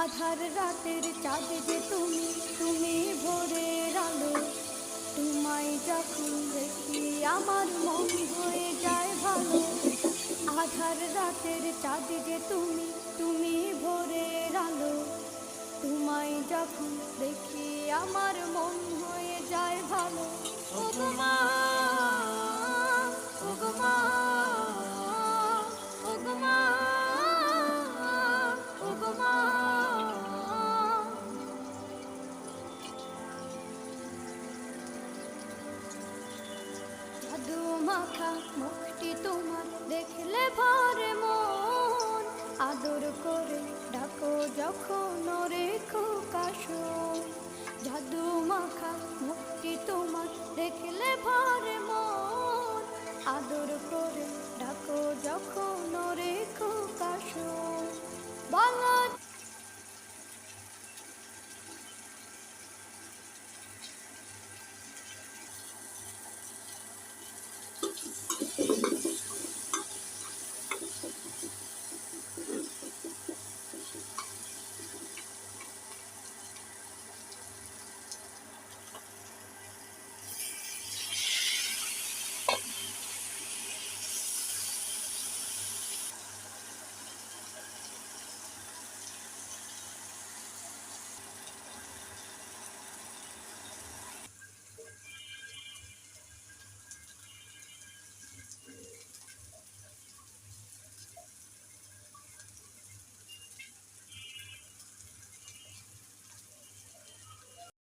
আধার রাতের চাঁদ যে তুমি, তুমি ভোরের আলো। তোমায় যখন দেখি আমার মন হয়ে যায় ভালো। আধার রাতের চাঁদ যে তুমি, তুমি ভোরের আলো। তোমায় যখন দেখি আমার মন হয়ে যায় ভালো। ওগো মা, ওগো মা, ওগো মা, ওগো মা। জাদু মাখা মুখটি তোমার দেখলে ভরে মন। আদর করে ডাকো যখন ওরে খোকা শোন। জাদু মাখা মুখটি তোমার দেখলে ভরে মন। আদর করে ডাকো যখন ওরে খোকা শোন। বলো